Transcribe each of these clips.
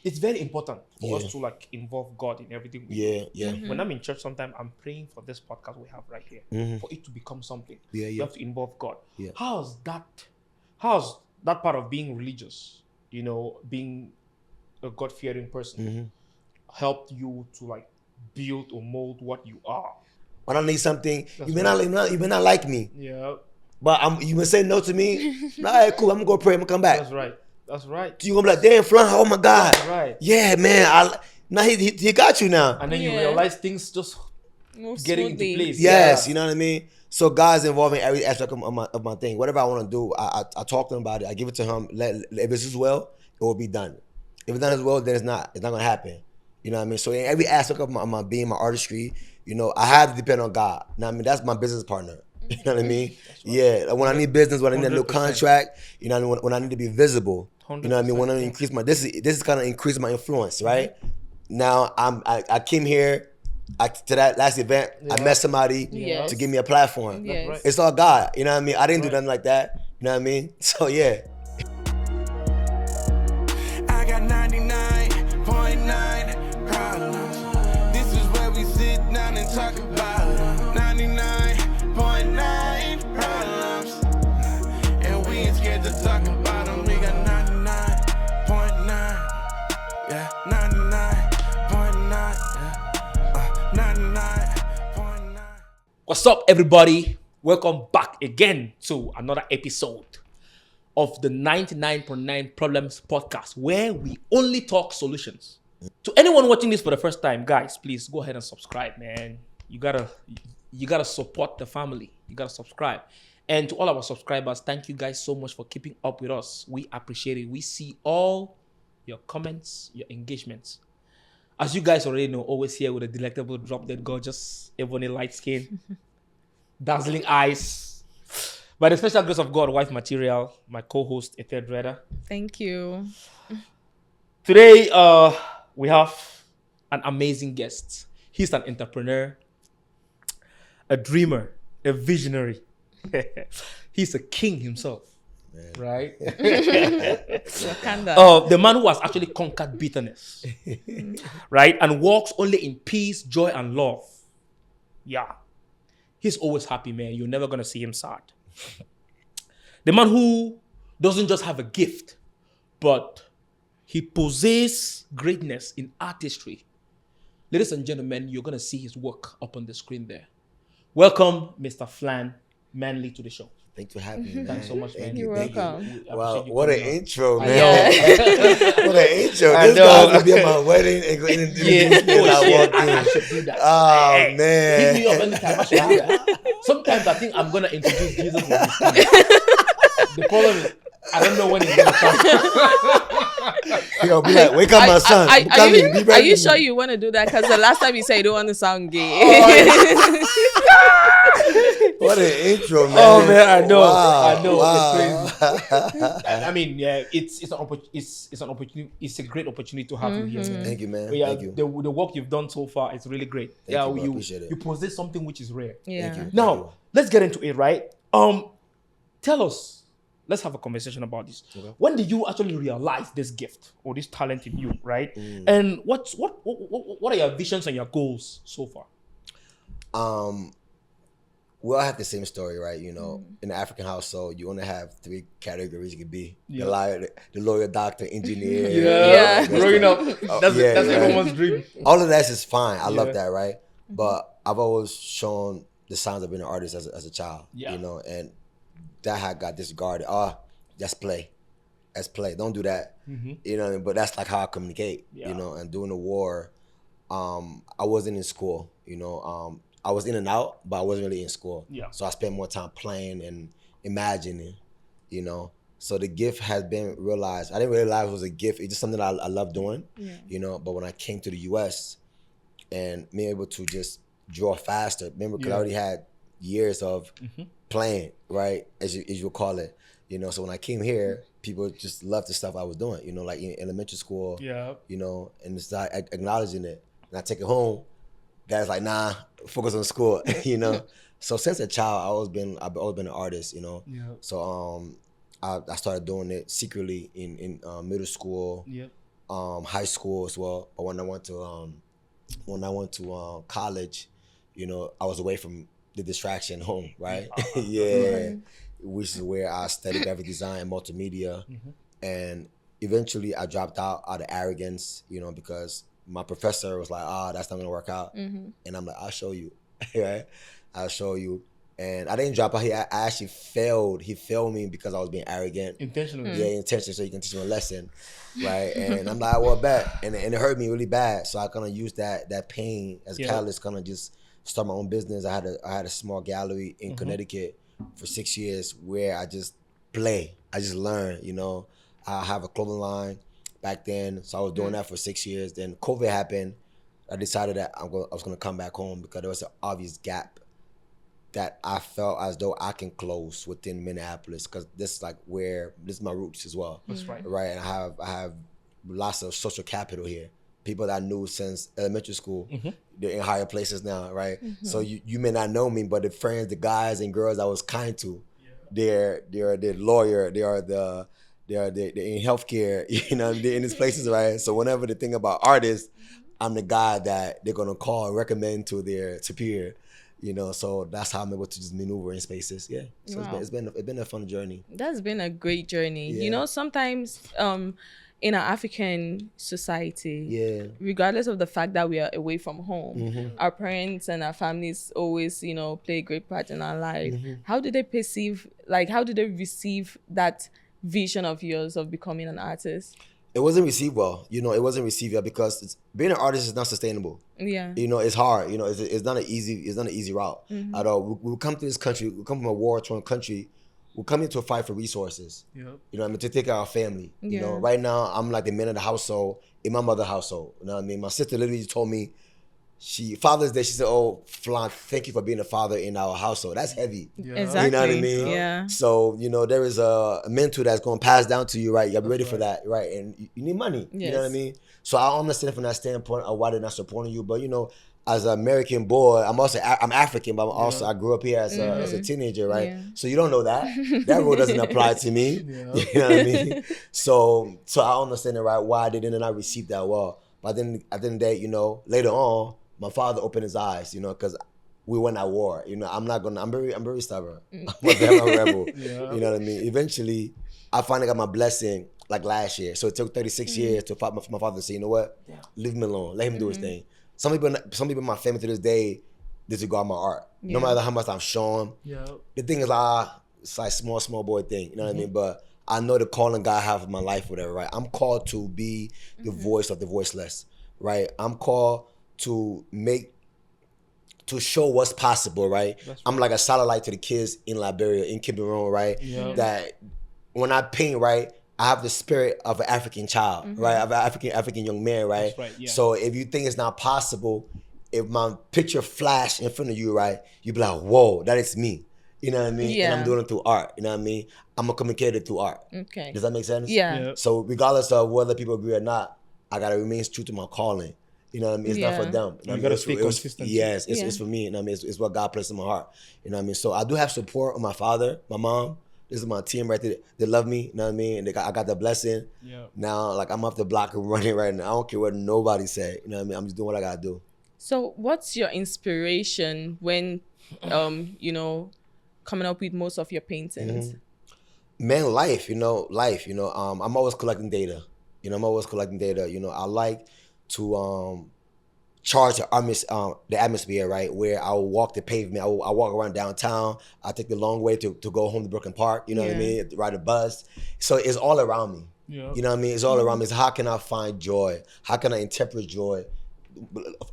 it's very important for us to like involve God in everything we do. Yeah. When I'm in church, sometimes I'm praying for this podcast we have right here, for it to become something. Yeah. You have to involve God. Yeah. How's that part of being religious, being a God-fearing person, helped you to like build or mold what you are? When I need something, That's you may not like me. Yeah. But you may say no to me. All right, cool. I'm gonna go pray. I'm gonna come back. That's right. You gonna be like, damn, Flan, oh my God. That's right. Yeah, man. Now he got you now. And then you realize things just getting into place. Yes, you know what I mean? So God's involved in every aspect of my thing. Whatever I want to do, I talk to him about it. I give it to him. If it's as well, it will be done. If it's not as well, then it's not. It's not gonna happen. You know what I mean? So in every aspect of my being, my artistry, I have to depend on God. Now I mean, that's my business partner. You know what I mean? Right. Yeah. Like when I need business, when I need a new contract, when I need to be visible, 100%. you know what I mean? When I increase this is kind of increase my influence, right? Now I came here to that last event. I met somebody to give me a platform. Yes. Right. It's all God. You know what I mean? I didn't do nothing like that. You know what I mean? So yeah. I got 99.9 problems. This is where we sit down and talk about it. 99.9 problems. And we ain't scared to talk about them. We got 99.9. Yeah, 99.9. 99.9. What's up, everybody? Welcome back again to another episode of the 99.9 Problems podcast, where we only talk solutions. To anyone watching this for the first time, guys, please go ahead and subscribe, man. You gotta support the family. You gotta subscribe. And to all our subscribers, thank you guys so much for keeping up with us. We appreciate it. We see all your comments, your engagements. As you guys already know, always here with a delectable, drop-dead gorgeous, ebony light skin, dazzling eyes. By the special grace of God, wife material, my co-host, a third reader. Thank you. Today, we have an amazing guest. He's an entrepreneur, a dreamer, a visionary. He's a king himself, right? The man who has actually conquered bitterness, right? And walks only in peace, joy, and love. Yeah. He's always happy, man. You're never going to see him sad. The man who doesn't just have a gift, but he possesses greatness in artistry. Ladies and gentlemen, you're going to see his work up on the screen there. Welcome, Mr. Flan Manley, to the show. Thanks for having me. Thanks so much, man. You're welcome. Wow, what an intro, man. Yeah. What an intro. I This know. guy's going to be at my wedding and go introduce me as I walk I in. should do that. Oh, Hey, man. Hit me up anytime. I should do that. Sometimes I think I'm going to introduce Jesus with this thing. The problem is, I don't know when he's going to come. You're going to be like, wake up, my son. I'm coming. Be Are ready. you sure you want to do that? Because the last time you said you don't want to sound gay. What an intro, man. Oh man, I know. Wow. It's crazy. I mean, yeah, it's an opportunity. It's a great opportunity to have you here, man. Thank you, man. But yeah, Thank you. the work you've done so far is really great. Thank you, bro. you Appreciate it. you possess something which is rare. Yeah. Thank you. Now, let's get into it, right? Tell us. Let's have a conversation about this. Okay. When did you actually realize this gift or this talent in you, right? And what are your visions and your goals so far? We all have the same story, right? In the African household, you only have 3 categories you could be. Yeah. The liar, the lawyer, doctor, engineer. Yeah. Growing up, that's Yeah, everyone's dream. All of that is fine. I Yeah. love that, right? But I've always shown the signs of being an artist as a child, Yeah. and that had got disregarded. Just play. Let's play. Don't do that. You know what I mean? But that's like how I communicate, Yeah. and during the war, I wasn't in school, I was in and out, but I wasn't really in school. Yeah. So I spent more time playing and imagining, So the gift has been realized. I didn't realize it was a gift. It's just something I love doing, But when I came to the U.S. and being able to just draw faster, remember, because I already had years of playing, right, as you would call it, So when I came here, people just loved the stuff I was doing, like in elementary school, Yeah. And it's like acknowledging it. And I take it home. Guys like, nah, focus on school, So since a child, I've always been an artist, Yeah. So I started doing it secretly in middle school. Yep. high school as well. But when I went to college, you know, I was away from the distraction home, right? Yeah, which is where I studied graphic design and multimedia, and eventually I dropped out of arrogance, you know, because my professor was like, that's not gonna work out, and I'm like, I'll show you, right? I'll show you. And I didn't drop out. I actually failed. He failed me because I was being arrogant. Intentionally. Yeah, intentionally, so you can teach him a lesson, right? And I'm like, well, bet. And it hurt me really bad. So I kind of used that pain as a catalyst, kind of just start my own business. I had a small gallery in Connecticut for 6 years where I just play. I just learn, you know. I have a clothing line back then. So I was doing that for 6 years. Then COVID happened. I decided that I was going to come back home because there was an obvious gap that I felt as though I can close within Minneapolis, because this is my roots as well. That's right. Right, and I have lots of social capital here. People that I knew since elementary school, they're in higher places now, right? So you may not know me, but the friends, the guys and girls I was kind to, they're the lawyer, they're in healthcare, you know, they're in these places, right? So whenever they think about artists, I'm the guy that they're gonna call and recommend to their superior. You know, so that's how I'm able to just maneuver in spaces. Yeah, so it's been a fun journey. That's been a great journey. You know, sometimes in our African society, regardless of the fact that we are away from home, our parents and our families always, you know, play a great part in our life. How do they perceive, how do they receive that vision of yours of becoming an artist? It wasn't received well. You know, it wasn't received well because being an artist is not sustainable. Yeah. You know, it's hard. You know, it's not an easy route at all. We come to this country. We come from a war-torn country. We come here to a fight for resources. You know what I mean? To take care of our family. You know, right now I'm like the man of the household in my mother's household. You know what I mean? My sister literally told me, Father's Day, she said, "Oh, Flan, thank you for being a father in our household." That's heavy. Exactly. You know what I mean? Yeah. So, you know, there is a mentor that's going to pass down to you, right? You got to be ready for that, right? And you need money. You know what I mean? So I understand from that standpoint of why they're not supporting you. But, you know, as an American boy, I'm African, but I grew up here as a teenager, right? Yeah. So you don't know that. That rule doesn't apply to me. You know what I mean? So I understand it, right? Why they did not receive that well. But then at the end of the day, you know, later on, my father opened his eyes, you know, because we went at war. You know, I'm very stubborn. I'm a rebel. You know what I mean? Eventually, I finally got my blessing like last year. So it took 36 years for my father to say, you know what? Leave him alone. Let him do his thing. Some people in my family to this day disregard my art. No matter how much I'm showing. The thing is, it's like small boy thing. You know what I mean? But I know the calling God have for my life, whatever, right? I'm called to be the voice of the voiceless, right? I'm called to show what's possible, right? I'm like a satellite to the kids in Liberia, in Cameroon, right? That when I paint, right, I have the spirit of an African child, right? Of an African young man, right? So if you think it's not possible, if my picture flash in front of you, right, you be like, whoa, that is me. You know what I mean? And I'm doing it through art. You know what I mean? I'm a communicator through art. Okay. Does that make sense? Yeah. So regardless of whether people agree or not, I gotta remain true to my calling. You know what I mean? It's not for them. You gotta stay consistent. Yes, it's for me. You know what I mean? It's what God placed in my heart. You know what I mean? So I do have support of my father, my mom. This is my team right there. They love me. You know what I mean? And I got the blessing. Now, like, I'm off the block and running right now. I don't care what nobody say. You know what I mean? I'm just doing what I gotta do. So what's your inspiration when, you know, coming up with most of your paintings? Man, life. I'm always collecting data. You know, I like to charge the atmosphere, right? Where I will walk the pavement. I walk around downtown. I take the long way to go home to Brooklyn Park. You know what I mean? Ride a bus. So it's all around me. You know what I mean? It's all around me. It's how can I find joy? How can I interpret joy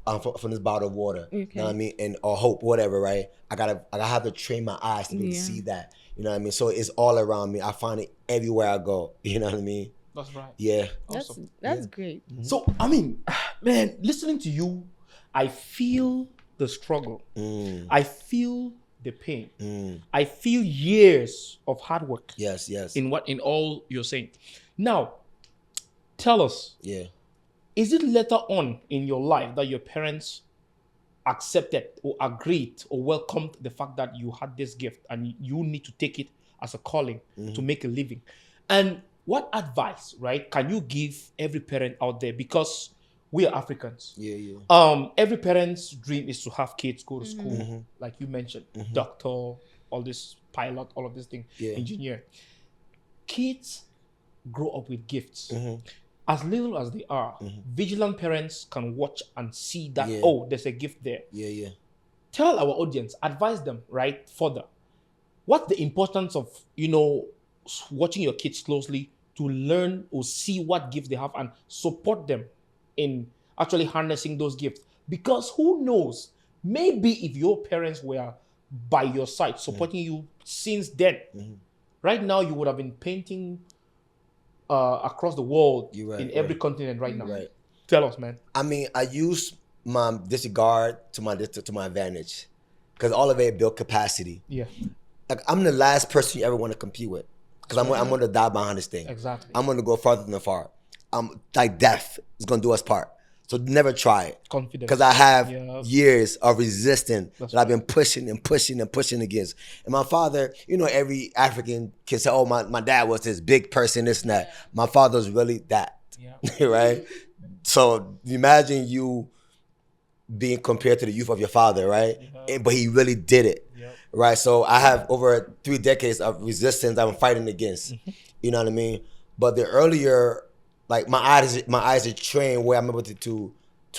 from this bottle of water? You know what I mean? Or hope, whatever, right? I gotta have to train my eyes to be able to see that. You know what I mean? So it's all around me. I find it everywhere I go. You know what I mean? That's right. Yeah. That's great. So, I mean, man, listening to you, I feel the struggle. I feel the pain. I feel years of hard work. Yes. In all you're saying. Now, tell us. Yeah. Is it later on in your life that your parents accepted or agreed or welcomed the fact that you had this gift and you need to take it as a calling to make a living? And what advice, right, can you give every parent out there? Because we are Africans. Every parent's dream is to have kids go to school, like you mentioned, doctor, all this pilot, all of this thing, engineer. Kids grow up with gifts. As little as they are, vigilant parents can watch and see that, oh, there's a gift there. Tell our audience, advise them, right, further. What's the importance of, watching your kids closely to learn or see what gifts they have and support them in actually harnessing those gifts? Because who knows, maybe if your parents were by your side, supporting you since then, right now you would have been painting across the world in every continent right now. Tell us, man. I mean, I use my disregard to my advantage, because all of it built capacity. Like, I'm the last person you ever want to compete with, because I'm going to die behind this thing. Exactly. I'm going to go farther than far. Like death is going to do us part. So never try it. Confidence. Because I have years of resistance that I've been pushing and pushing and pushing against. And my father, every African kid say, oh, my dad was this big person, this and that. My father was really that, right? So imagine you being compared to the youth of your father, right? But he really did it, right? So I have over 3 decades of resistance I'm fighting against, you know what I mean? But the earlier, like, my eyes are trained where I'm able to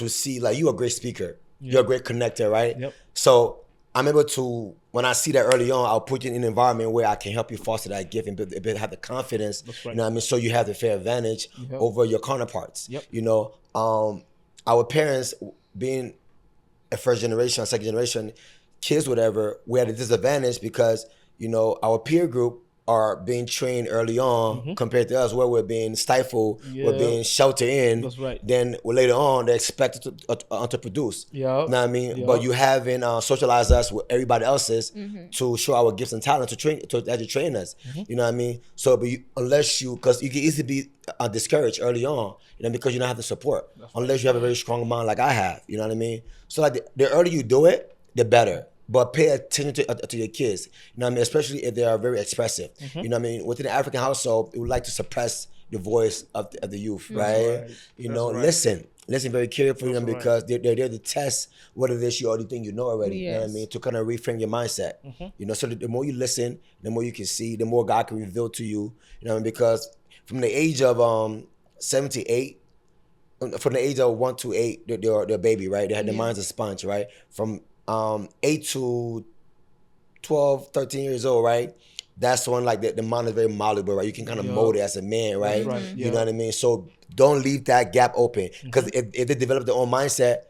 see, like, you're a great speaker, you're a great connector, right? So I'm able to, when I see that early on, I'll put you in an environment where I can help you foster that gift and have the confidence, you know what I mean? So you have the fair advantage over your counterparts, our parents being a first generation, second generation, kids, whatever, we had a disadvantage because, our peer group are being trained early on compared to us, where we're being stifled, we're being sheltered in. That's right. Then later on, they're expected to produce. You know what I mean? But you haven't socialized us with everybody else's to show our gifts and talent, to train us. You know what I mean? So, because you can easily be discouraged early on, because you don't have the support. Unless you have a very strong mind like I have. You know what I mean? So, like, the earlier you do it, the better. But pay attention to your kids, you know what I mean? Especially if they are very expressive. You know what I mean? Within the African household, we would like to suppress the voice of the youth, right? Listen very carefully, because they're there to test whether this you already think you know already. You know what I mean? To kind of reframe your mindset. So the more you listen, the more you can see, the more God can reveal to you. You know what I mean? Because from the age of 7 to 8, from the age of 1 to 8, they're a baby, right? They had their minds a sponge, right? From 8 to 12, 13 years old, right? That's when, like, the mind is very malleable, right? You can kind of mold it as a man, right? You know what I mean? So don't leave that gap open, because if they develop their own mindset,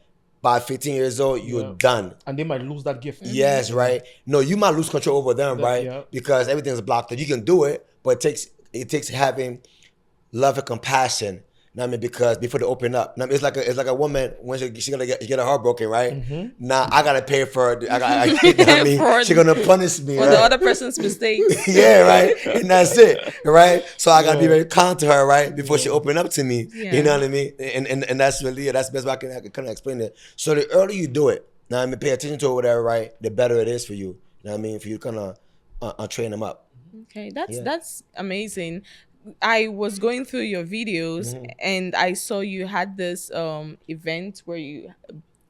by 15 years old, you're done. And they might lose that gift. Yes, right? No, you might lose control over them, right? Because everything's blocked. You can do it, but it takes having love and compassion. I mean, because before they open up, it's like a woman when she gonna get her heart broken, right? Now I gotta pay for it. She's gonna punish me for the other person's mistakes. Right, and that's it, right? So I gotta be very kind to her, right, before she open up to me. You know what I mean? And that's really that's the best way I can kind of explain it. So the earlier you do it, now I mean, pay attention to it, whatever, right? The better it is for you. You know what I mean? For you to kind of train them up. Okay, that's amazing. I was going through your videos and I saw you had this event where you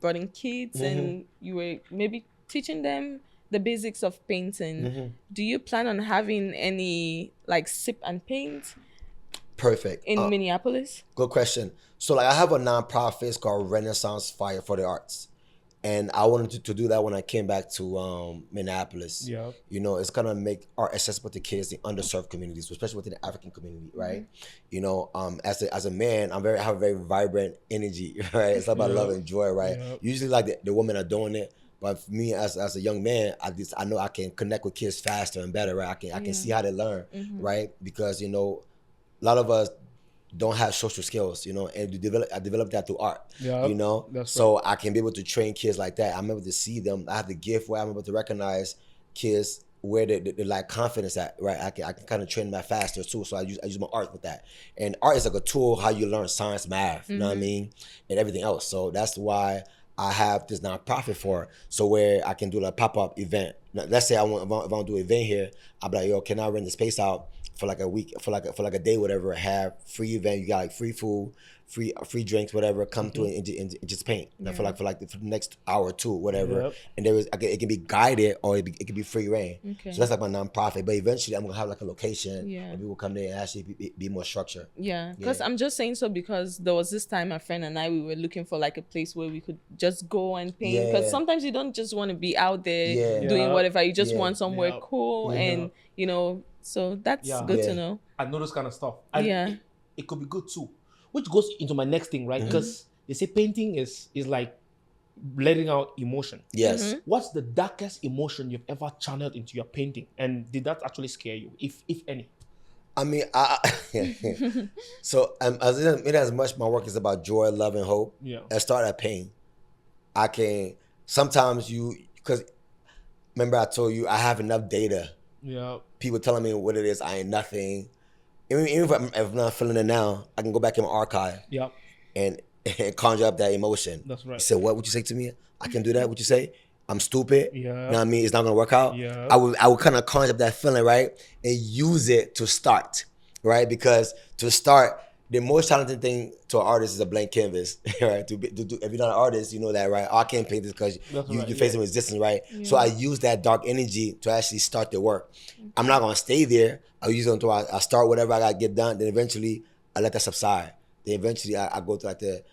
brought in kids and you were maybe teaching them the basics of painting. Do you plan on having any, like, sip and paint? Perfect. In Minneapolis? Good question. So, like, I have a nonprofit. It's called Renaissance Fire for the Arts. And I wanted to do that when I came back to Minneapolis. It's gonna make art accessible to kids in underserved communities, especially within the African community, right? As a man, I have a very vibrant energy, right? It's about love and joy, right? Usually, like, the women are doing it, but for me as a young man, I know I can connect with kids faster and better, right? I can see how they learn, right? Because a lot of us don't have social skills, and I developed that through art, so I can be able to train kids like that. I'm able to see them. I have the gift where I'm able to recognize kids where they lack confidence at, right? I can kind of train them that faster too. So I use my art with that. And art is like a tool how you learn science, math, you know what I mean, and everything else. So that's why I have this nonprofit for it. So where I can do like pop-up event. Now, let's say if I want to do an event here, I'll be like, yo, can I rent the space out for like a week, for like a day, whatever, have free event, you got like free food, free drinks, whatever, come to it and just paint for the next hour or two, whatever. And it can be guided or it can be free reign. So that's like my nonprofit. But eventually I'm gonna have like a location and people come there and actually be more structured. Because I'm just saying so because there was this time my friend and I, we were looking for like a place where we could just go and paint. Because sometimes you don't just want to be out there doing whatever. You just want somewhere cool and you know. So that's good to know. I know this kind of stuff. And it could be good too. Which goes into my next thing, right? Because they say painting is like letting out emotion. Yes. What's the darkest emotion you've ever channeled into your painting? And did that actually scare you, if any? I mean, so as much my work is about joy, love, and hope. I start at pain. I can sometimes because remember I told you I have enough data. People telling me what it is, I ain't nothing. Even if I'm not feeling it now, I can go back in my archive and conjure up that emotion. That's right. You said, what would you say to me? I can do that? What you say? I'm stupid. You know what I mean? It's not gonna work out. I would kind of conjure up that feeling, right? And use it to start, right? Because to start, the most talented thing to an artist is a blank canvas, right? To do, if you're not an artist, you know that, right? Oh, I can't paint this because you're facing resistance, right? So I use that dark energy to actually start the work. I'm not gonna stay there. I use it until I start whatever I gotta get done. Then eventually I let that subside. Then eventually I go to like the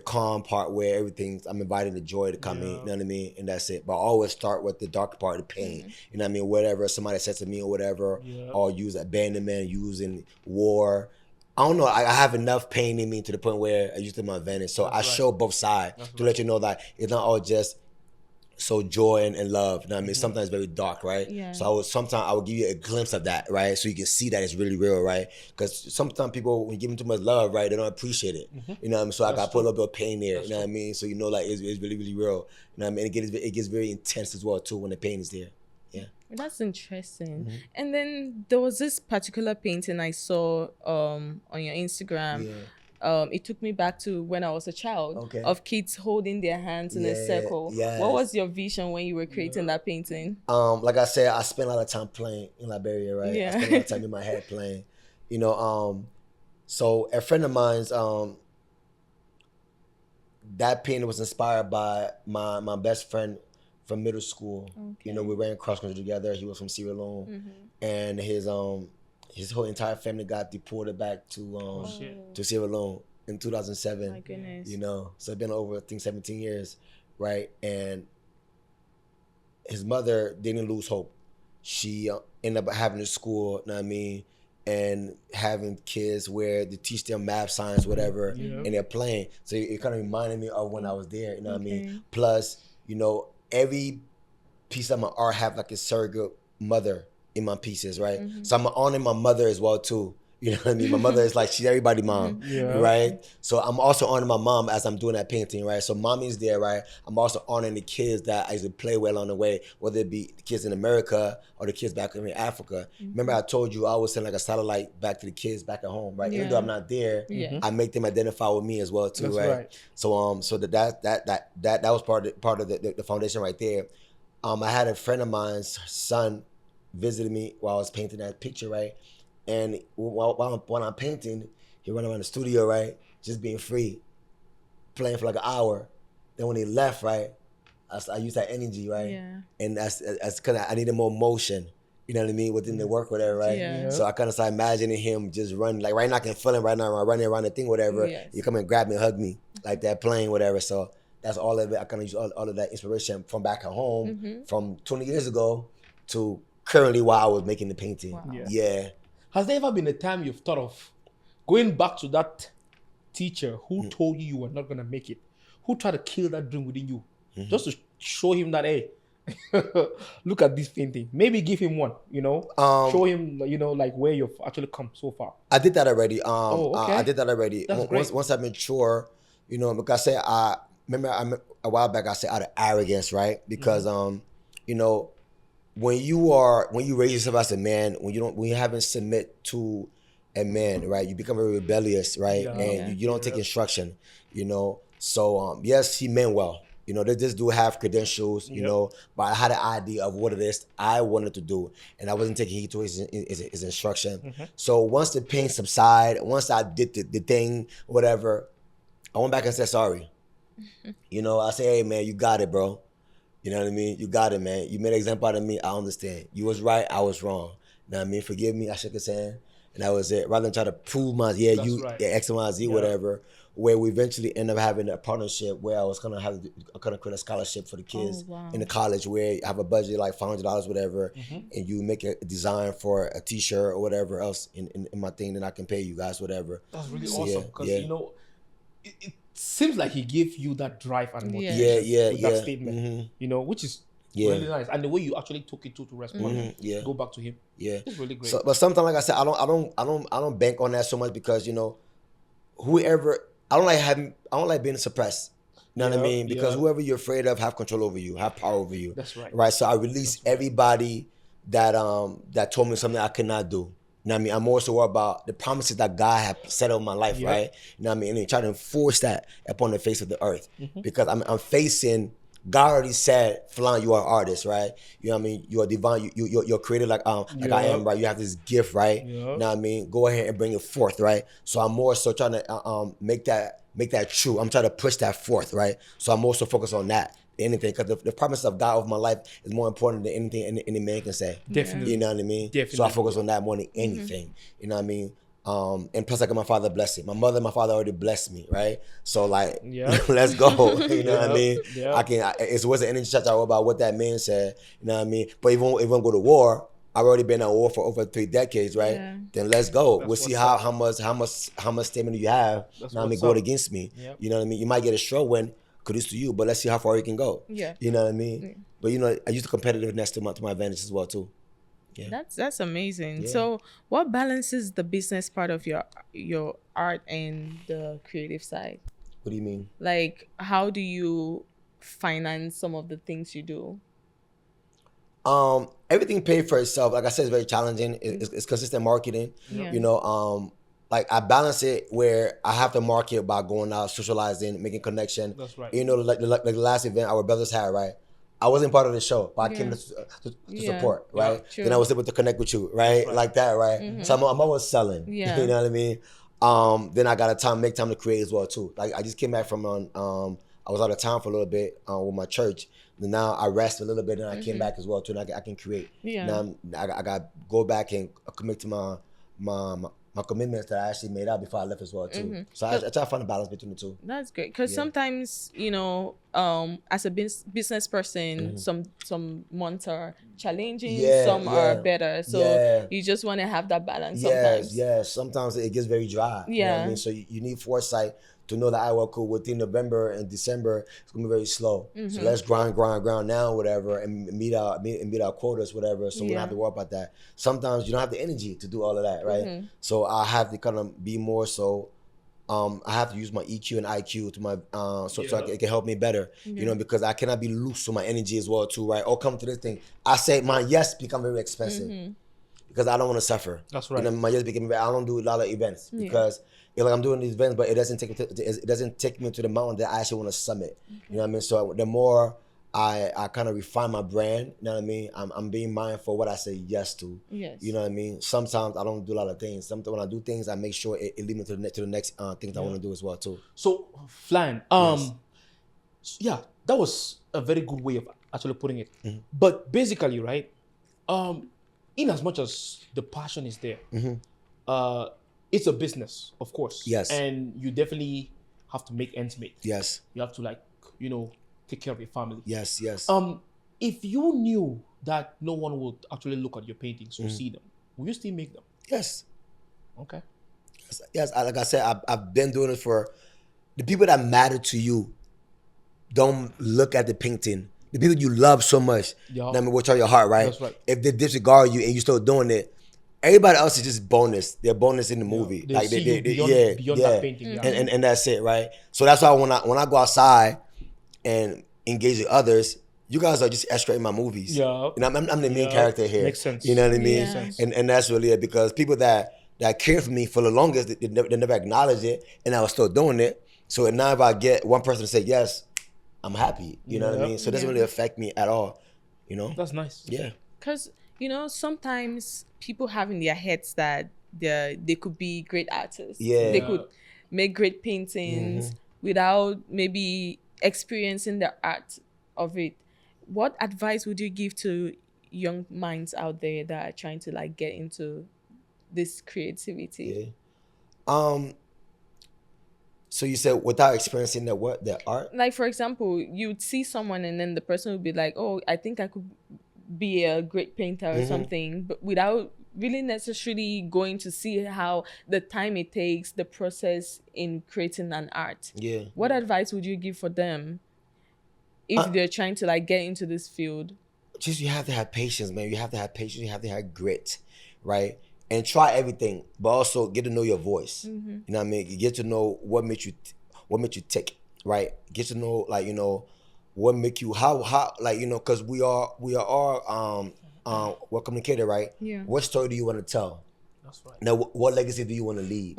calm part where I'm inviting the joy to come in, you know what I mean? And that's it. But I always start with the dark part, the pain. You know what I mean? Whatever somebody says to me or whatever, or use abandonment, using war. I don't know. I have enough pain in me to the point where I use it to my advantage. So I show both sides to let you know that it's not all just so joy and love. You know what I mean? Sometimes it's very dark, right? So sometimes I will give you a glimpse of that, right? So you can see that it's really real, right? Because sometimes people, when you give them too much love, right, they don't appreciate it. You know what I mean? So I got to put a little bit of pain there. You know what I mean? So you know, like it's really, really real. You know what I mean? It gets very intense as well too when the pain is there. That's interesting. And then there was this particular painting I saw on your Instagram. It took me back to when I was a child of kids holding their hands in a circle. What was your vision when you were creating that painting? Like I said, I spent a lot of time playing in Liberia, right? I spent a lot of time in my head playing. You know, so a friend of mine's that painting was inspired by my best friend from middle school. You know, we ran cross country together. He was from Sierra Leone, and his whole entire family got deported back to Sierra Leone in 2007. My goodness. You know, so it's been over I think 17 years, right? And his mother didn't lose hope. She ended up having a school, you know what I mean, and having kids where they teach them math, science, whatever, and they're playing. So it kind of reminded me of when I was there, you know what I mean? Plus, you know, every piece of my art have like a surrogate mother in my pieces, right? So I'm honoring my mother as well too. You know what I mean? My mother is like, she's everybody's mom, right? So I'm also honoring my mom as I'm doing that painting, right? So mommy's there, right? I'm also honoring the kids that I used to play with along the way, whether it be the kids in America or the kids back in Africa. Remember I told you I always send like a satellite back to the kids back at home, right? Even though I'm not there, I make them identify with me as well too, right? So so that was part of the foundation right there. I had a friend of mine's son visited me while I was painting that picture, right? And while I'm painting, he ran around the studio, right? Just being free, playing for like an hour. Then when he left, right, I used that energy, right? And that's because I needed more motion, you know what I mean, within the work, whatever, right? So I kind of started imagining him just running, like right now I can feel him right now, running around the thing, whatever. You come and grab me and hug me, like that, playing, whatever. So that's all of it. I kind of use all of that inspiration from back at home, from 20 years ago to currently while I was making the painting. Has there ever been a time you've thought of going back to that teacher who told you were not going to make it, who tried to kill that dream within you, just to show him that, hey, look at this painting. Maybe give him one, you know, show him, you know, like where you've actually come so far. I did that already. I did that already. That's once I mature, you know, like I said, I remember a while back I said out of arrogance, right? Because, you know, when you raise yourself as a man, when you haven't submit to a man, right, you become very rebellious, right, and you don't take instruction, you know. So yes, he meant well, You know, they just do have credentials, you know, but I had an idea of what it is I wanted to do, and I wasn't taking heed to his instruction. So once the pain subsided, once I did the thing, whatever, I went back and said sorry. You know, I say, hey man, you got it, bro. You know what I mean? You got it, man. You made an example out of me. I understand. You was right. I was wrong. You know what I mean? Forgive me. I shook his hand, and that was it. Rather than try to prove my, X and Y, Z, whatever. Where we eventually end up having a partnership where I was gonna create a scholarship for the kids in the college, where you have a budget like $500, whatever, and you make a design for a T-shirt or whatever else in my thing, then I can pay you guys, whatever. That's really awesome because you know, it seems like he gave you that drive and motivation with that statement, you know, which is really nice. And the way you actually took it to respond, go back to him, it's really great. So, but sometimes, like I said, I don't bank on that so much because, you know, whoever, I don't like being suppressed. You know what I mean? Because whoever you're afraid of have control over you, have power over you. That's right. Right. So I release everybody that told me something I could not do. You know what I mean? I'm more so worried about the promises that God has set over my life, right? You know what I mean? And try to enforce that upon the face of the earth. Because I'm facing, God already said, Flan, you are an artist, right? You know what I mean? You're divine, you're created like I am, right? You have this gift, right? You know what I mean? Go ahead and bring it forth, right? So I'm more so trying to make that true. I'm trying to push that forth, right? So I'm also focused on that. Anything, because the promise of God over my life is more important than anything any man can say. Definitely. You know what I mean? Definitely. So I focus on that more than anything. You know what I mean? And plus, like, my father blessed it. My mother and my father already blessed me, right? So like, let's go. You know what I mean? It wasn't any church about what that man said. You know what I mean? But if we go to war, I've already been at war for over 3 decades, right? Then let's go. We'll see how much stamina you have. You know what I mean? Going against me. You know what I mean? You might get a strong win. Kudos to you, but let's see how far you can go. You know what I mean? But you know, I use the competitiveness to my advantage as well too. That's amazing. So what balances the business part of your art and the creative side? What do you mean? Like, how do you finance some of the things you do? Everything paid for itself. Like I said, it's very challenging. It's consistent marketing. You know, like I balance it where I have to market by going out, socializing, making connection. That's right. You know, like the last event our brothers had, right? I wasn't part of the show, but I came to support, right? Then I was able to connect with you, right? Like that, right? So I'm always selling. You know what I mean? Then I got make time to create as well too. Like I just came back from I was out of town for a little bit with my church. And now I rest a little bit and I came back as well too, and I can create. Now I got go back and commit to my commitments that I actually made out before I left as well too. So I try to find a balance between the two. That's great, because sometimes, you know, as a business person, some months are challenging, some are better. So you just want to have that balance sometimes. Sometimes it gets very dry. You know what I mean? So you need foresight to know that within November and December it's gonna be very slow. So let's grind now, whatever, and meet our quotas, whatever. So we don't have to worry about that. Sometimes you don't have the energy to do all of that, right? So I have to kind of be more so. I have to use my EQ and IQ to my so it can help me better. You know, because I cannot be loose with my energy as well too, right? Oh, come to this thing. I say my yes become very expensive because I don't want to suffer. That's right. And my yes became I don't do a lot of events because. Like I'm doing these events, but it doesn't take me to the mountain that I actually want to summit. You know what I mean? So the more I kind of refine my brand, you know what I mean? I'm being mindful of what I say yes to. You know what I mean? Sometimes I don't do a lot of things. Sometimes when I do things, I make sure it leads me to the next things I want to do as well too. So Flan, that was a very good way of actually putting it. But basically, right? In as much as the passion is there, it's a business, of course. Yes. And you definitely have to make ends meet. Yes. You have to, like, you know, take care of your family. Yes, yes. If you knew that no one would actually look at your paintings or see them, will you still make them? Yes. Okay. Yes. Like I said, I've been doing it for the people that matter to you. Don't look at the painting. The people you love so much, I mean, what's on your heart, right? That's right. If they disregard you and you're still doing it, everybody else is just bonus. They're bonus in the movie. They like see beyond that painting. And that's it, right? So that's why when I go outside and engage with others, you guys are just extra in my movies. Yeah. And I'm the main character here. Makes sense. You know what I mean? And that's really it, because people that cared for me for the longest, they never acknowledged it, and I was still doing it. So now if I get one person to say yes, I'm happy. You know what I mean? So it doesn't really affect me at all. You know? That's nice. Yeah. Because, you know, sometimes people have in their heads that they could be great artists. Yeah. They could make great paintings without maybe experiencing the art of it. What advice would you give to young minds out there that are trying to like get into this creativity? Yeah. So you said without experiencing the art? Like, for example, you'd see someone and then the person would be like, oh, I think I could be a great painter or something, but without really necessarily going to see how the time it takes, the process in creating an art. Yeah. What advice would you give for them if they're trying to like get into this field? Just you have to have patience, man. You have to have patience. You have to have grit, right? And try everything, but also get to know your voice. You know what I mean? You get to know what makes you tick, right? Get to know, like, you know, what make you how like, you know, because we are we're communicated, right? Yeah. What story do you want to tell? That's right. Now, what legacy do you want to leave?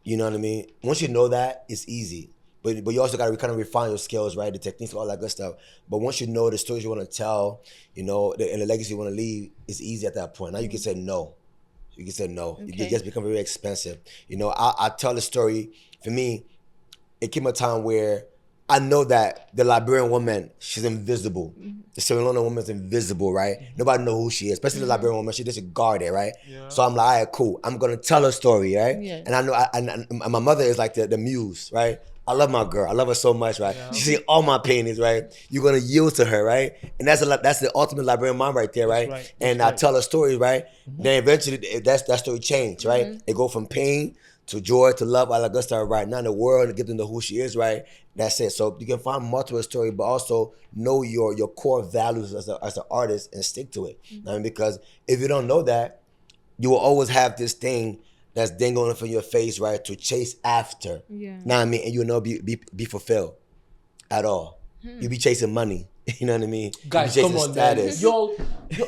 You know what I mean? Once you know that, it's easy. But you also got to kind of refine your skills, right? The techniques, all that good stuff. But once you know the stories you want to tell, you know, and the legacy you want to leave, it's easy at that point. Now you can say no. You can say no. Okay. It just become very expensive. You know, I tell the story. For me, it came a time where I know that the Liberian woman, she's invisible. The Sierra Leone woman's invisible, right? Nobody know who she is, especially the Liberian woman. She's disregarded, right? Yeah. So I'm like, all right, cool. I'm gonna tell her story, right? Yeah. And I know, and my mother is like the muse, right? I love my girl. I love her so much, right? Yeah. She see all my paintings, right? You're gonna yield to her, right? And that's the ultimate Liberian mom right there, right? That's right. And I tell her stories, right? Then eventually that story changed, right? It go from pain to joy to love, all that good stuff, right? Now in the world, to get to know who she is, right? That's it. So you can find multiple stories, but also know your core values as an artist and stick to it. I mean, because if you don't know that, you will always have this thing that's dangling from your face, right, to chase after. Yeah. Know what I mean? And you'll not be fulfilled at all. You'll be chasing money. You know what I mean? Guys, come on, status. Man.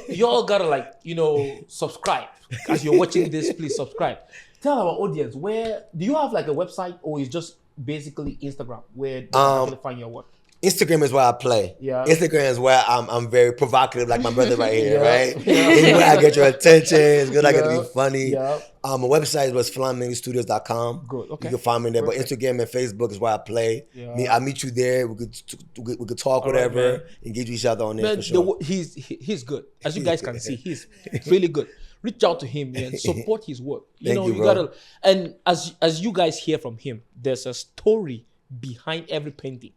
Y'all gotta, like, you know, subscribe. As you're watching this, please subscribe. Tell our audience, where do you have like a website, or is just basically Instagram where they can find your work? Instagram is where I play. Yeah. Instagram is where I'm very provocative, like my brother right here, right? Yeah. It's where I get your attention. It's good. I get to be funny. Yeah. My website was flamingostudios.com. Good. Okay. You can find me there. Perfect. But Instagram and Facebook is where I play. Yeah. I meet you there. We could talk, whatever, engage each other on there for sure. He's good. As you guys can see, he's really good. Reach out to him and support his work. You gotta. And as you guys hear from him, there's a story behind every painting.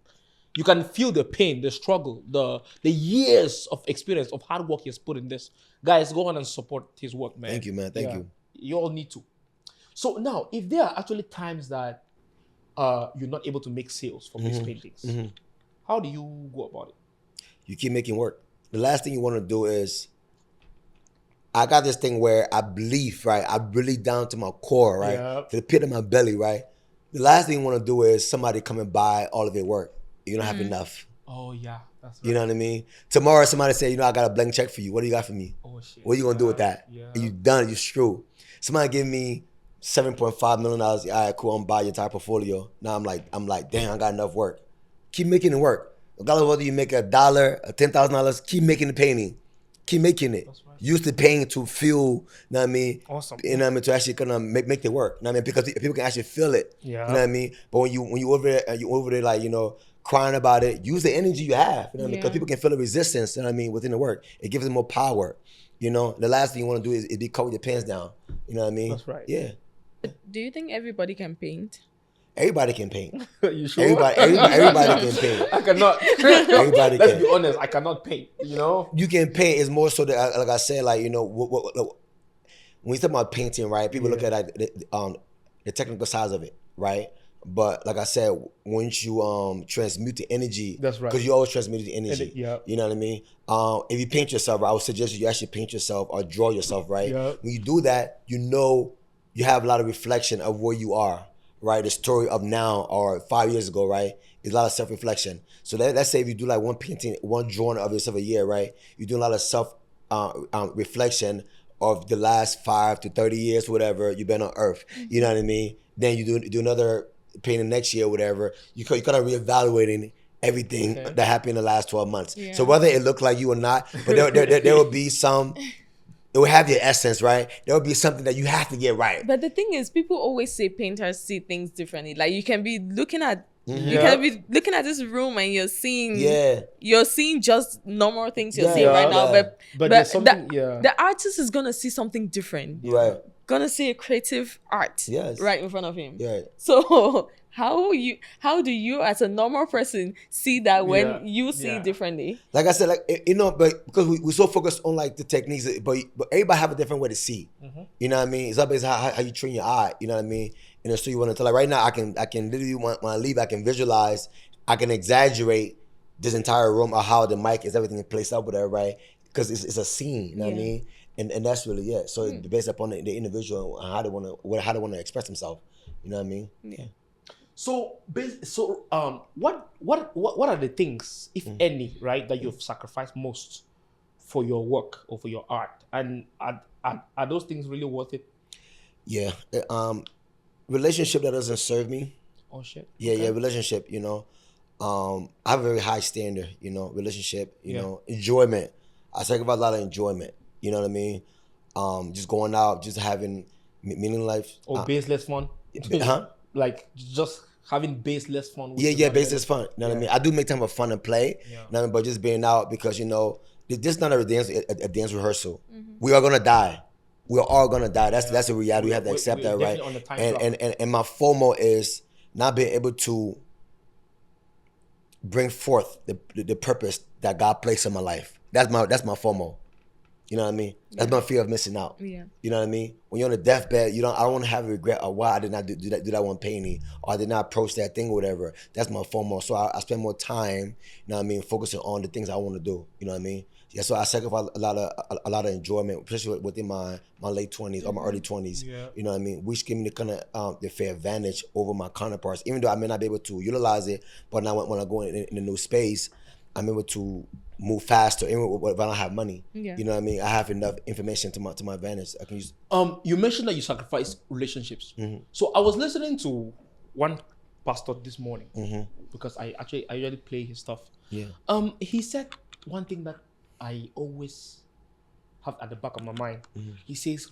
You can feel the pain, the struggle, the years of experience, of hard work he has put in this. Guys, go on and support his work, man. Thank you, man. Thank you. You all need to. So now, if there are actually times that you're not able to make sales from these paintings, how do you go about it? You keep making work. The last thing you want to do is, I got this thing where I believe, right? I really down to my core, right? Yep. To the pit of my belly, right? The last thing you want to do is somebody come and buy all of your work. You don't have enough. Oh, yeah. That's right. You know what I mean? Tomorrow somebody say, you know, I got a blank check for you. What do you got for me? Oh, shit. What are you going to do with that? Yeah. And you done, you screw. Somebody give me $7.5 million. All right, cool, I'm buy your entire portfolio. Now I'm like, damn, I got enough work. Keep making it work. Regardless of whether you make $1 or $10,000, keep making the painting. Keep making it. That's right. Use the pain to feel, you know what I mean? Awesome. You know what I mean? To actually kind of make it work. You know what I mean? Because people can actually feel it. Yeah. You know what I mean? But when you over there like, you know, crying about it, use the energy you have. You know what I mean? Because people can feel the resistance, you know what I mean, within the work. It gives them more power. You know, the last thing you want to do is be caught with your pants down. You know what I mean? That's right. Yeah. Do you think everybody can paint? Everybody can paint. You sure? Everybody can paint. I cannot. Everybody Let's can. be honest, I cannot paint, you know? You can paint. It's more so that, like I said, like, you know, when you talk about painting, right, people look at like, the technical sides of it, right? But like I said, once you transmute the energy, that's right, because you always transmute the energy. You know what I mean? If you paint yourself, I would suggest you actually paint yourself or draw yourself, right? Yep. When you do that, you know you have a lot of reflection of where you are, right? The story of now or 5 years ago, right? It's a lot of self-reflection. So let's say if you do like one painting, one drawing of yourself a year, right? You do a lot of self reflection of the last 5 to 30 years, whatever you've been on Earth. You know what I mean? Then you do another painting next year, whatever. You kind of reevaluating everything Okay. that happened in the last 12 months. Yeah. So whether it looked like you or not, but there will be some, it will have your essence, right? There will be something that you have to get right. But the thing is, people always say painters see things differently. Like you can be looking at this room and you're seeing just normal things you're seeing right now. But there's something, the artist is gonna see something different. Right. Gonna see a creative art Yes. right in front of him. Yeah. So how do you as a normal person see that when you see it differently? Like I said, like, you know, but because we're so focused on like the techniques, but everybody have a different way to see. You know what I mean? It's always how you train your eye. You know what I mean? And so you want to tell, like right now, I can literally when I leave, I can visualize, I can exaggerate this entire room or how the mic is, everything is placed up, whatever, right? Because it's a scene. You know what I mean? And that's really it. So it's based upon the individual and how they want to express themselves. You know what I mean? Yeah. So what are the things, if any, right, that you've sacrificed most for your work or for your art, and are those things really worth it? Yeah. Relationship that doesn't serve me. Oh shit. Yeah, Okay. relationship, you know. I have a very high standard, you know, relationship, you know, enjoyment. I sacrifice a lot of enjoyment, you know what I mean? Just going out, just having meaning life. Or baseless fun. Huh? Like just having baseless fun. Baseless fun. You know what I mean? I do make time for fun and play, you know what I mean? But just being out because, you know, this is not a dance rehearsal. We are gonna die. We're all gonna die. That's a reality. We have to accept that, right? And my FOMO is not being able to bring forth the purpose that God placed in my life. That's my FOMO. You know what I mean? That's my fear of missing out. Yeah. You know what I mean? When you're on a deathbed, I don't want to have a regret of why I did not do that one painting, or I did not approach that thing or whatever. That's my FOMO. So I spend more time, you know what I mean, focusing on the things I want to do. You know what I mean? Yeah, so I sacrifice a lot of enjoyment, especially within my late 20s or my early 20s. Yeah. You know what I mean? Which give me the kind of the fair advantage over my counterparts, even though I may not be able to utilize it. But now when I go in a new space, I'm able to move faster, even if I don't have money. Yeah. You know what I mean? I have enough information to my advantage. I can use. You mentioned that you sacrifice relationships. So I was listening to one pastor this morning because I usually play his stuff. Yeah. He said one thing that I always have at the back of my mind. He says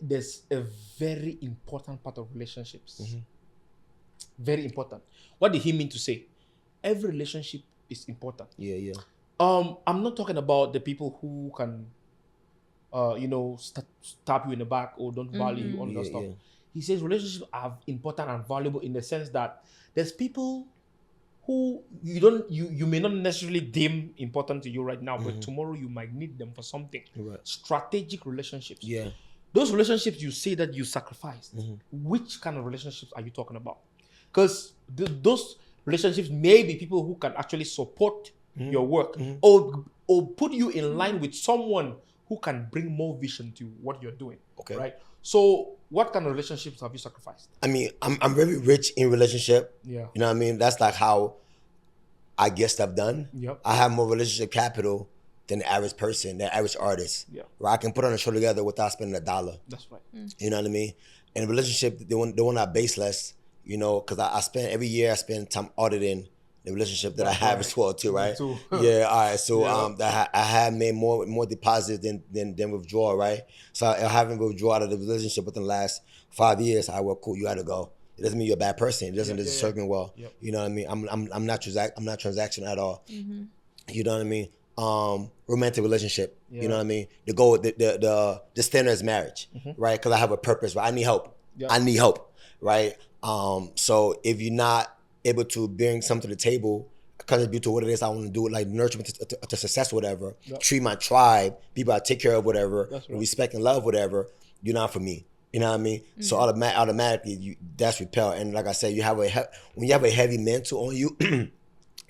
there's a very important part of relationships. Very important. What did he mean to say? Every relationship is important. Yeah. I'm not talking about the people who can, stab you in the back or don't value you, all that stuff. Yeah. He says relationships are important and valuable in the sense that there's people who you may not necessarily deem important to you right now, but tomorrow you might need them for something. Right. Strategic relationships. Yeah. Those relationships you say that you sacrificed, which kind of relationships are you talking about? Because those relationships may be people who can actually support your work or put you in line with someone who can bring more vision to what you're doing. Okay. Right? So what kind of relationships have you sacrificed? I mean, I'm very rich in relationship. Yeah. You know what I mean? That's like how I get stuff done. Yep. I have more relationship capital than the average person, the average artist. Yeah. Where I can put on a show together without spending $1. That's right. You know what I mean? And relationship, they want that baseless, you know, because I spend every year I spend time auditing the relationship that I have as well too, right? Me too. Yeah, all right. So I have made more deposits than withdrawal, right? So I haven't withdraw out of the relationship within the last 5 years. Well, cool, you had to go. It doesn't mean you're a bad person. It doesn't serve me well. Yep. You know what I mean? I'm not transactional at all. You know what I mean? Romantic relationship. Yeah. You know what I mean? The goal, the standard is marriage, right? Because I have a purpose, right? I need help. Yep. I need help, right? So if you're not able to bring something to the table, contribute to what it is I want to do, like nurture me to success, whatever, treat my tribe, people I take care of, whatever, That's right. respect and love, whatever, you're not for me. You know what I mean? So automatically, that's repel. And like I said, when you have a heavy mental on you,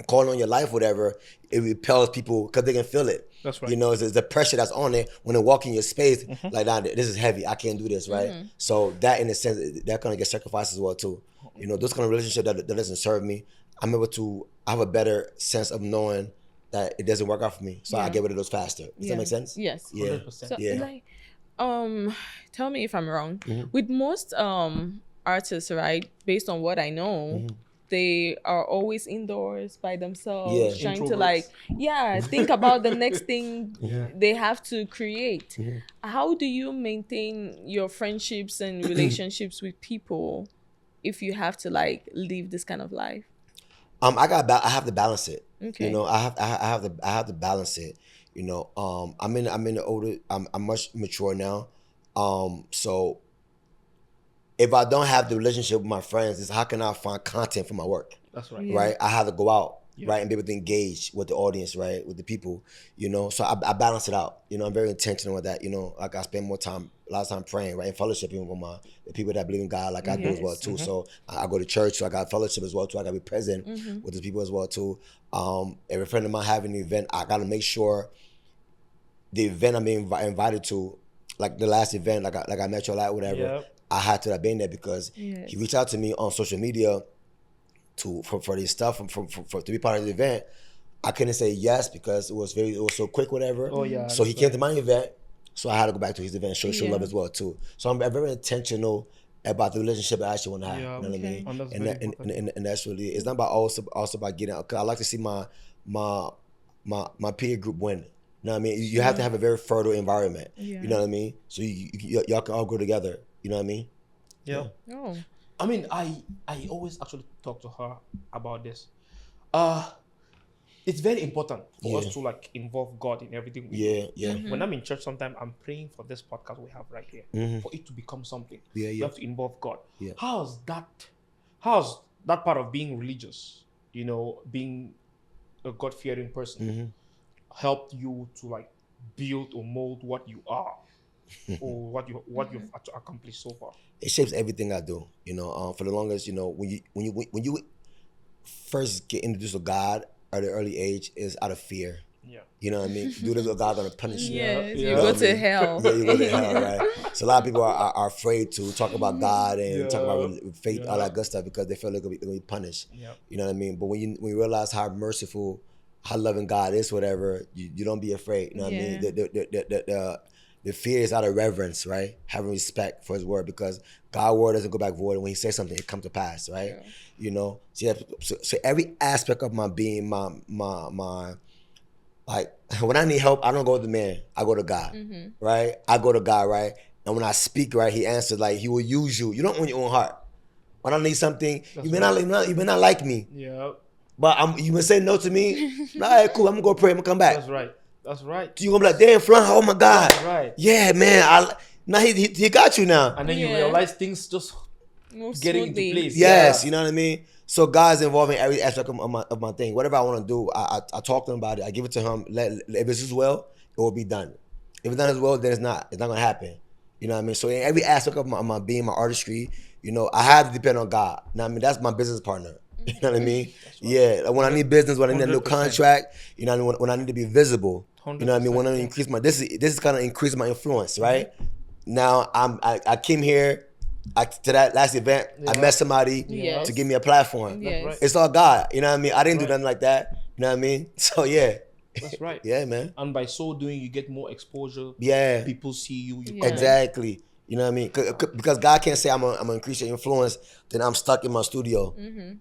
calling on your life, whatever, it repels people because they can feel it. That's right. You know, it's the pressure that's on it when they walk in your space, like, nah, this is heavy. I can't do this, right? So that, in a sense, that kind of gets sacrificed as well, too. You know, those kind of relationship that doesn't serve me, I have a better sense of knowing that it doesn't work out for me. So I get rid of those faster. Does that make sense? Yes. Yeah. 100%. So Yeah. like, tell me if I'm wrong. With most artists, right, based on what I know, they are always indoors by themselves, Yeah. trying to like, think about the next thing Yeah. they have to create. Mm-hmm. How do you maintain your friendships and relationships with people if you have to like live this kind of life? I have to balance it. Okay. You know, I have to balance it. You know, I'm in the older. I'm much mature now. So if I don't have the relationship with my friends, is how can I find content for my work? That's right. Yeah. Right? I have to go out, Yeah. right, and be able to engage with the audience, right, with the people, you know. So I balance it out. You know, I'm very intentional with that. You know, like I spend a lot of time praying, right, and fellowshipping with the people that believe in God, like I do as well too. So I go to church, so I got fellowship as well too. I got to be present with the people as well too. Every friend of mine having an event, I got to make sure the event I'm being invited to, like the last event, like I met you at whatever. Yep. I had to have been there because he reached out to me on social media for this stuff for to be part of the event. I couldn't say yes because it was so quick, whatever. Oh yeah. So he that's came right. to my event, so I had to go back to his event, show love as well too. So I'm very intentional about the relationship I actually want to have. Yeah. You know what I mean? And that's And, very that, important. and that's really, it's not about also about getting out. Cause I like to see my peer group win. You know what I mean? You have to have a very fertile environment. Yeah. You know what I mean? So y'all can all grow together. You know what I mean? Yeah. Oh. I mean, I always actually talk to her about this. It's very important for us to like involve God in everything we do. Yeah. When I'm in church, sometimes I'm praying for this podcast we have right here, for it to become something. Yeah. You have to involve God. Yeah. How's that part of being religious, you know, being a God-fearing person, helped you to like build or mold what you are, or what you've accomplished so far? It shapes everything I do. You know, for the longest, you know, when you first get introduced to God at an early age, is out of fear. Yeah. You know what I mean? Do this, or God's gonna punish you. Yes, Yeah. you go to hell. Yeah, you go to hell, right? So a lot of people are afraid to talk about God and talk about faith, all that good stuff, because they feel they're gonna be punished. Yeah. You know what I mean? But when you realize how merciful, how loving God is, whatever, you don't be afraid. You know what I mean? The fear is out of reverence, right? Having respect for His word, because God's word doesn't go back void, and when He says something, it comes to pass, right? Yeah. You know, so every aspect of my being, my like, when I need help, I don't go to the man, I go to God, right? I go to God, right? And when I speak, right, He answers, like He will use you. You don't own your own heart. When I need something, you may not like me, Yeah. but you may say no to me. All right, cool. I'm gonna go pray. I'm gonna come back. That's right. That's right. You gonna be like, damn, Flan, oh my God. That's right. Yeah, man. Now he got you now. And then you Yeah. realize things just Move getting into smoothly. place. Yes, Yeah. you know what I mean? So God's involved in every aspect of my thing. Whatever I want to do, I talk to Him about it. I give it to Him. If it's His will, it will be done. If it's not His will, then it's not. It's not gonna happen. You know what I mean? So in every aspect of my being, my artistry, you know, I have to depend on God. You know what I mean? That's my business partner. You know what I mean? Yeah. Like when I need business, when I need a new 100%. contract, you know what I mean? When I need to be visible, you know what I mean? When I 100%, increase this is kind of increase my influence, right? Now I came here to that last event. I met somebody Yes. to give me a platform. Yes. right. It's all God. You know what I mean? I didn't do Right. nothing like that. You know what I mean? So yeah. That's right. Yeah, man. And by so doing, you get more exposure. Yeah. People see you. You Yeah. connect. Exactly. You know what I mean? Because God can't say I'm gonna increase your influence, then I'm stuck in my studio.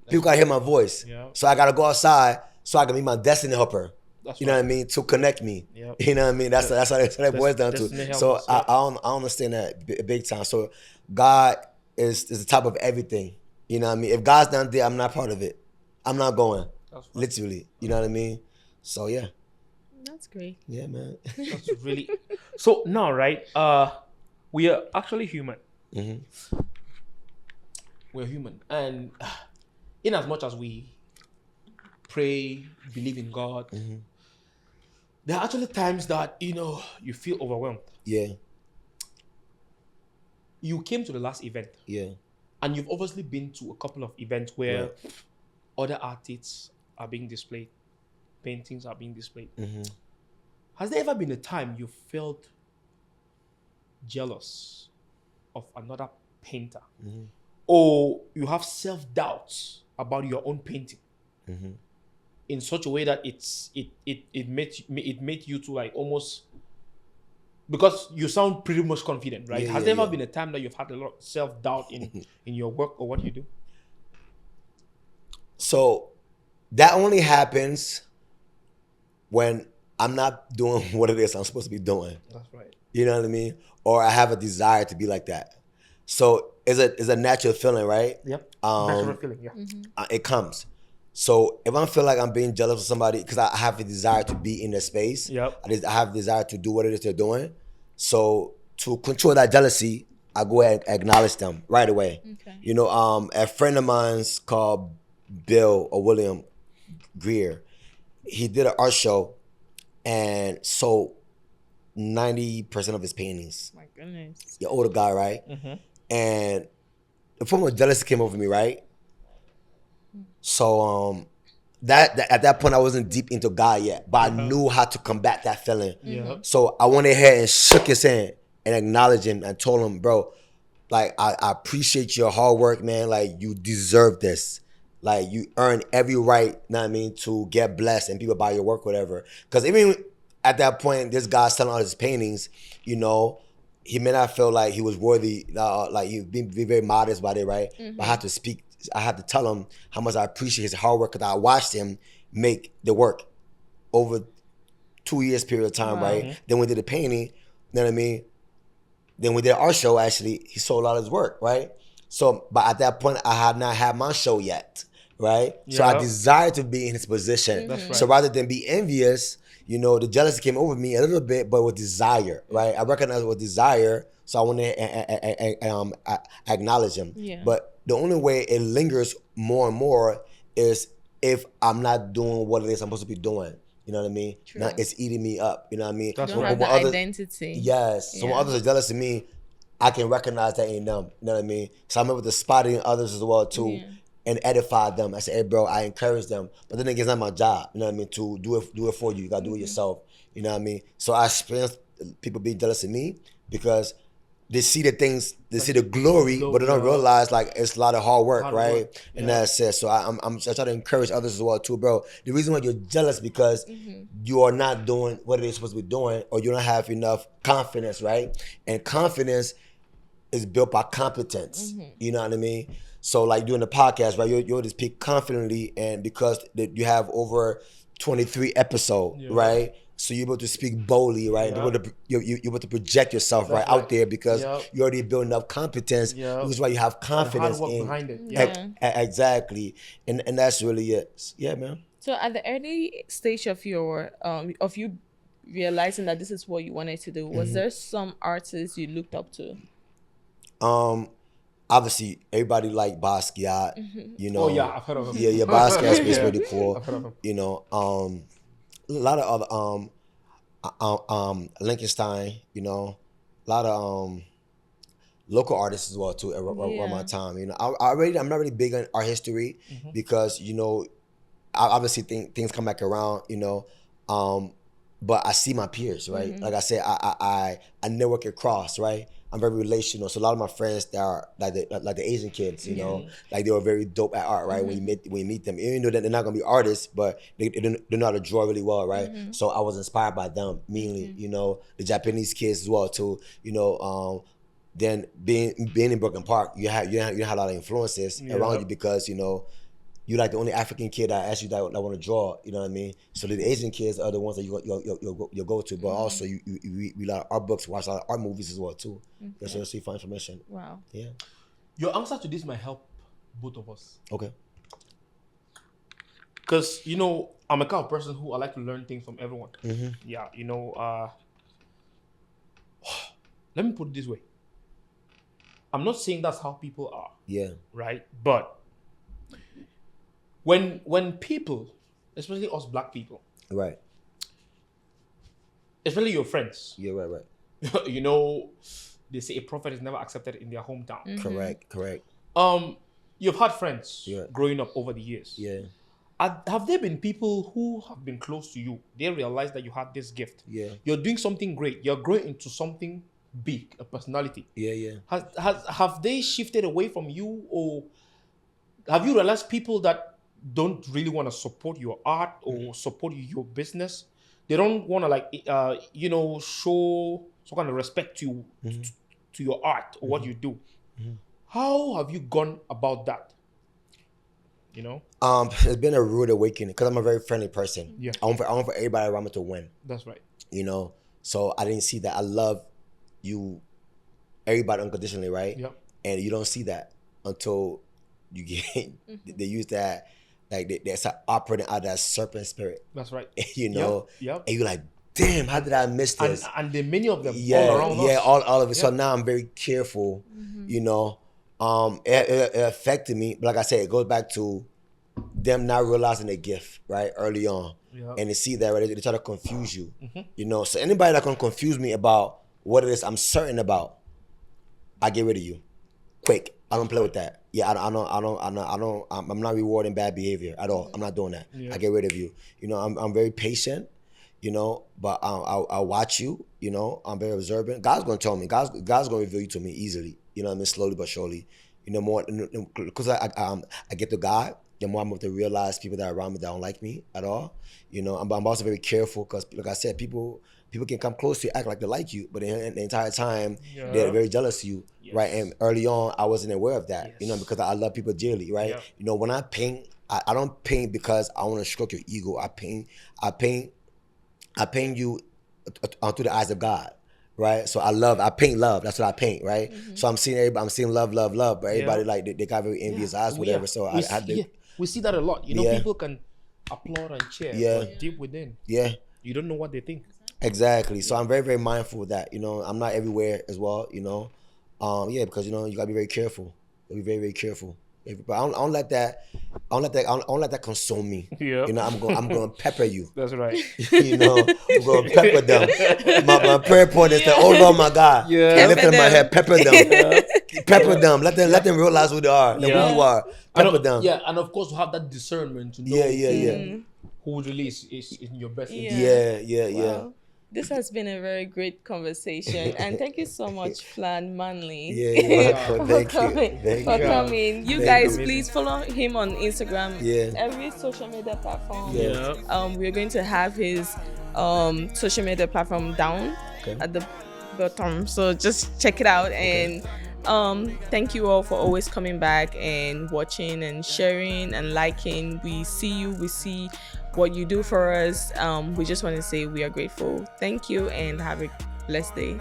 People gotta hear my voice. Yeah. So I gotta go outside so I can be my destiny helper. That's You know right. what I mean? To connect me. Yep. You know what I mean? That's how that boils down Destiny to. So helpers, yeah. I understand that big time. So God is the top of everything. You know what I mean? If God's not there, I'm not part of it. I'm not going. That's right. Literally. You know what I mean? So yeah. That's great. Yeah, man. That's really. So now, right? We are actually human. We're human, and in as much as we pray, believe in God, there are actually times that you feel overwhelmed. Yeah. You came to the last event, Yeah. and you've obviously been to a couple of events where other artists are being displayed, paintings are being displayed. Has there ever been a time you felt jealous of another painter, or you have self-doubts about your own painting in such a way that it made you to like almost, because you sound pretty much confident, right? Has there ever been a time that you've had a lot of self-doubt in your work or what you do? So that only happens when I'm not doing what it is I'm supposed to be doing. That's right. You know what I mean? Or I have a desire to be like that. So it's a natural feeling, right? Yep. Natural feeling. Yeah. It comes. So if I feel like I'm being jealous of somebody because I have a desire to be in their space, Yep. I have a desire to do what it is they're doing. So to control that jealousy, I go ahead and acknowledge them right away. Okay. You know, a friend of mine's called Bill or William Greer. He did an art show and sold 90% of his paintings. My goodness. The older guy, right? And the form of jealousy came over me, right? So that at that point I wasn't deep into God yet, but I knew how to combat that feeling. Yeah. So I went ahead and shook his hand and acknowledged him and told him, bro, like I appreciate your hard work, man. Like you deserve this. Like you earn every right, you know what I mean, to get blessed and people buy your work, whatever. Because even at that point, this guy selling all his paintings, you know, he may not feel like he was worthy, like he be very modest about it, right? But I had to tell him how much I appreciate his hard work because I watched him make the work over 2 years period of time, right? Then we did the painting, you know what I mean? Then we did our show, actually, he sold all his work, right? So, but at that point, I had not had my show yet, right? So I desired to be in his position. That's right. So rather than be envious, you know, the jealousy came over me a little bit, but with desire, right? I recognize it with desire, so I want to acknowledge him. Yeah. But the only way it lingers more and more is if I'm not doing what it is I'm supposed to be doing. You know what I mean? True. Now it's eating me up. You know what I mean? That's Don't right. have the When others- identity. Yes. So when Yeah. others are jealous of me, I can recognize that ain't them. You know what I mean? So I'm able to spot it in others as well too. Yeah. And edify them. I say, hey bro, I encourage them. But then again, it's not my job. You know what I mean? To do it for you. You gotta do it yourself. You know what I mean? So I experience people being jealous of me because they see the things, they see the glory, but they don't realize like it's a lot of hard work, right? And that's it. So I try to encourage others as well too, bro. The reason why you're jealous because you are not doing what it is supposed to be doing, or you don't have enough confidence, right? And confidence is built by competence. You know what I mean? So like doing the podcast, right? You'll just speak confidently, and because you have over 23 episodes, right? So you're able to speak boldly, right? You're able to project yourself out there because you're already building up competence. Which is why you have confidence hard work in behind it. Exactly, and that's really it. Yeah, man. So at the early stage of your of you realizing that this is what you wanted to do, was there some artists you looked up to? Obviously, everybody like Basquiat. You know. Oh yeah, I've heard of him. Yeah, Basquiat's pretty cool. I've heard of him. You know, a lot of other Lincolnstein. You know, a lot of local artists as well too around my time. You know, I'm not really big on art history because you know, obviously things come back around. You know, but I see my peers, right? Like I said, I network across, right? I'm very relational, so a lot of my friends that are like the Asian kids, you know, like they were very dope at art, right? When you meet them, even though they're not gonna be artists, but they know how to draw really well, right? So I was inspired by them mainly, you know, the Japanese kids as well too, you know. Then being in Brooklyn Park, you have a lot of influences around you because you know. You're like the only African kid that actually that want to draw, you know what I mean? So the Asian kids are the ones that you'll go to, but also you read a lot of art books, watch a lot of art movies as well too. That's where you find information. Wow. Yeah. Your answer to this might help both of us. Okay. Because, you know, I'm a kind of person who I like to learn things from everyone. Yeah, you know, let me put it this way. I'm not saying that's how people are. Yeah. Right? But when people, especially us black people, Right. especially your friends, Yeah. Right. you know, they say a prophet is never accepted in their hometown. Correct. You've had friends Yeah. growing up over the years. Yeah. Have there been people who have been close to you? They realize that you had this gift. Yeah. You're doing something great. You're growing into something big, a personality. Yeah. Have they shifted away from you, or have you realized people that don't really want to support your art or support your business? They don't want to you know, show some kind of respect to your art or what you do. How have you gone about that? You know. It's been a rude awakening because I'm a very friendly person. Yeah. I want for everybody around me to win. That's right. You know, so I didn't see that. I love you, everybody unconditionally, right? Yep. And you don't see that until you get. They use that, like they're operating out of that serpent spirit. That's right. You know. Yep. And you're like, damn, how did I miss this? And there are many of them Yeah, all around us. yeah, all of it. Yeah. So now I'm very careful. You know, it affected me. But like I said, it goes back to them not realizing their gift, right, early on. Yeah. And they see that, right, they try to confuse you. You know, so anybody that can confuse me about what it is I'm certain about, I get rid of you quick. I don't play with that. Yeah, I'm not rewarding bad behavior at all. I'm not doing that. Yeah. I get rid of you. You know, I'm very patient. You know, but I'll watch you. You know, I'm very observant. God's gonna tell me. God's gonna reveal you to me easily. You know what I mean? Slowly but surely. You know, more because I get to God. The more I'm able to realize people that are around me that don't like me at all. You know, I'm also very careful because, like I said, people can come close to you, act like they like you, but the entire time they're very jealous of you, right? And early on, I wasn't aware of that, you know, because I love people dearly, right? Yeah. You know, when I paint, I don't paint because I want to stroke your ego. I paint you through the eyes of God, right? So I paint love. That's what I paint, right? So I'm seeing everybody. I'm seeing love, but everybody like they got very envious eyes, whatever. So I had to. We see that a lot. You know, people can applaud and cheer, but deep within, you don't know what they think. Exactly. So I'm very, very mindful of that. You know, I'm not everywhere as well. You know, because you know you gotta be very careful. Be very, very careful. But I don't let that consume me. Yeah. You know, I'm gonna pepper you. That's right. You know, I'm gonna pepper them. My prayer point is that, oh Lord, my God, Yeah. lift them in my head, pepper them, pepper them. Let them realize who they are, who you are. Pepper them. Yeah, and of course, to have that discernment to know who really is in your best interest. Yeah. Wow. This has been a very great conversation, and thank you so much, Flan Manley. Thank you. Coming. You guys, please follow him on Instagram. Yeah. Every social media platform. Yeah. We're going to have his social media platform down at the bottom, so just check it out. And thank you all for always coming back and watching and sharing and liking. We see you. We see what you do for us. We just want to say we are grateful. Thank you and have a blessed day.